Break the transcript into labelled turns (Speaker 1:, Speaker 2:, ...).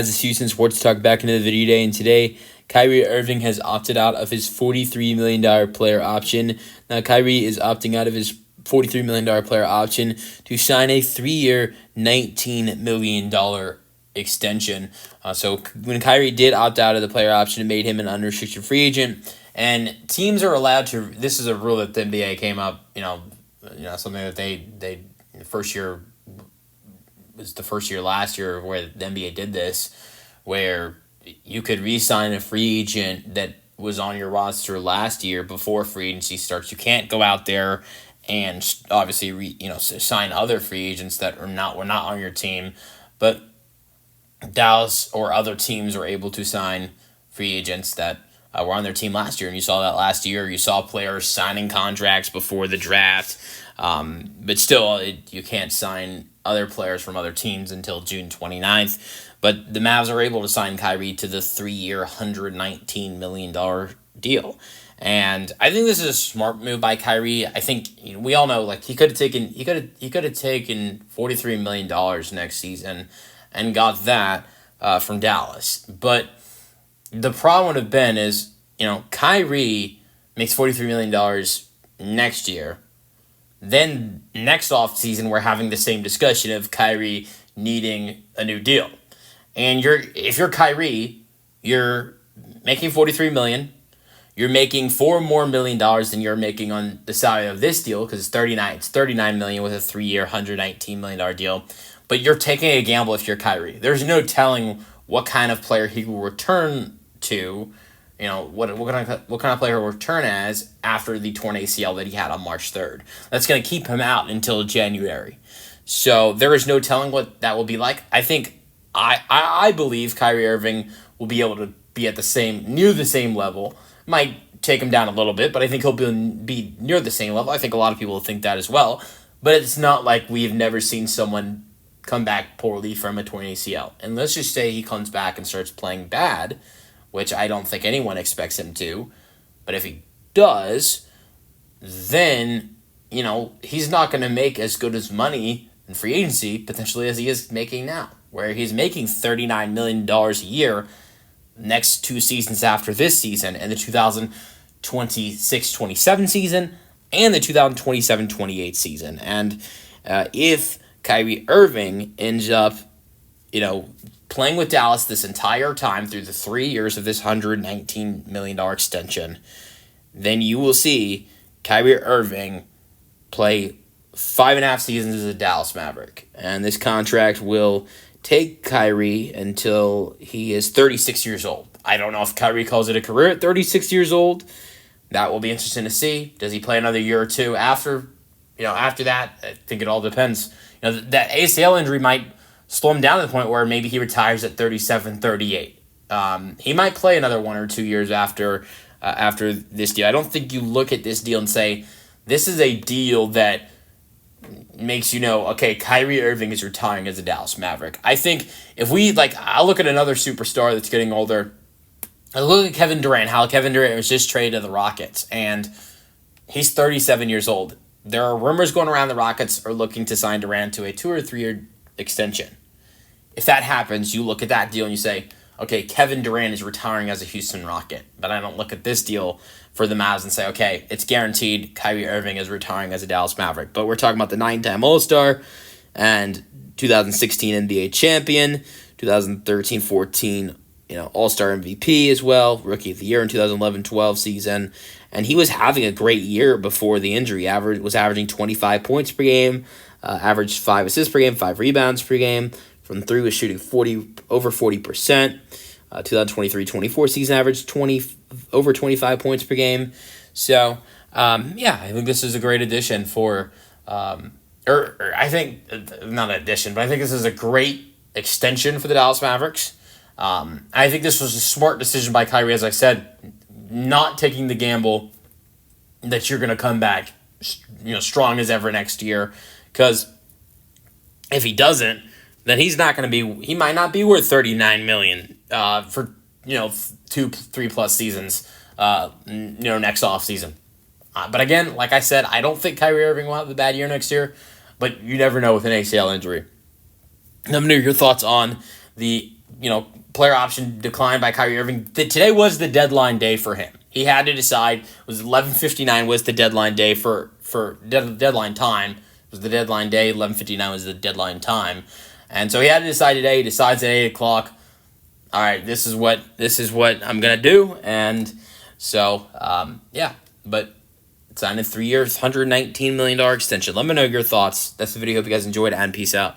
Speaker 1: This is Houston Sports Talk back into the video today, and today Kyrie Irving has opted out of his $43 million player option. Now, Kyrie is opting out of his $43 million player option to sign a 3-year, $19 million extension. So when Kyrie did opt out of the player option, it made him an unrestricted free agent. And teams are allowed to. This is a rule that the NBA came up. Something that they first year was the first year last year where the NBA did this, where you could re-sign a free agent that was on your roster last year before free agency starts. You can't go out there and obviously sign other free agents that were not on your team, but Dallas or other teams were able to sign free agents that were on their team last year, and you saw that last year. You saw players signing contracts before the draft, but still, you can't sign other players from other teams until June 29th. But the Mavs are able to sign Kyrie to the 3-year, $119 million deal. And I think this is a smart move by Kyrie. I think we all know he could have taken $43 million next season and got that from Dallas. But the problem would have been is, Kyrie makes $43 million next year. Then next offseason, we're having the same discussion of Kyrie needing a new deal. And if you're Kyrie, you're making $43 million. You're making $4 more million than you're making on the salary of this deal, because it's $39 million with a 3-year, $119 million deal. But you're taking a gamble if you're Kyrie. There's no telling what kind of player he will return to. What kind of player he'll return as after the torn ACL that he had on March 3rd. That's going to keep him out until January. So there is no telling what that will be like. I believe Kyrie Irving will be able to be at near the same level. Might take him down a little bit, but I think he'll be near the same level. I think a lot of people think that as well. But it's not like we've never seen someone come back poorly from a torn ACL. And let's just say he comes back and starts playing bad, which I don't think anyone expects him to. But if he does, then, he's not going to make as good as money in free agency, potentially, as he is making now, where he's making $39 million a year next 2 seasons after this season, and the 2026-27 season and the 2027-28 season. And if Kyrie Irving ends up, playing with Dallas this entire time through the 3 years of this $119 million extension, then you will see Kyrie Irving play 5.5 seasons as a Dallas Maverick. And this contract will take Kyrie until he is 36 years old. I don't know if Kyrie calls it a career at 36 years old. That will be interesting to see. Does he play another year or two after that? I think it all depends. That ACL injury might slow him down to the point where maybe he retires at 37, 38. He might play another 1 or 2 years after this deal. I don't think you look at this deal and say, this is a deal that makes okay, Kyrie Irving is retiring as a Dallas Maverick. I think if I'll look at another superstar that's getting older. I look at Kevin Durant, how Kevin Durant was just traded to the Rockets, and he's 37 years old. There are rumors going around the Rockets are looking to sign Durant to a 2 or 3 year extension. If that happens, you look at that deal and you say, okay, Kevin Durant is retiring as a Houston Rocket. But I don't look at this deal for the Mavs and say, okay, it's guaranteed Kyrie Irving is retiring as a Dallas Maverick. But we're talking about the 9-time All-Star and 2016 NBA champion, 2013-14 All-Star MVP as well, Rookie of the Year in 2011-12 season. And he was having a great year before the injury. Was averaging 25 points per game, averaged 5 assists per game, 5 rebounds per game. From 3 was shooting over 40%. 2023-24 season averaged over 25 points per game. So, I think this is a great addition for, I think, not an addition, but I think this is a great extension for the Dallas Mavericks. I think this was a smart decision by Kyrie, as I said, not taking the gamble that you're going to come back, strong as ever next year, because if he doesn't, then he might not be worth $39 million for 2-3+ seasons next off season. But again, like I said, I don't think Kyrie Irving will have a bad year next year, but you never know with an ACL injury. Let me know your thoughts on the player option declined by Kyrie Irving. Today was the deadline day for him. He had to decide. It was 11:59 was the deadline day for deadline time. It was the deadline day. 11:59 was the deadline time, and so he had to decide today. He decides at 8:00. All right, this is what I'm gonna do, and so but signed a 3 year, $119 million extension. Let me know your thoughts. That's the video. Hope you guys enjoyed, and peace out.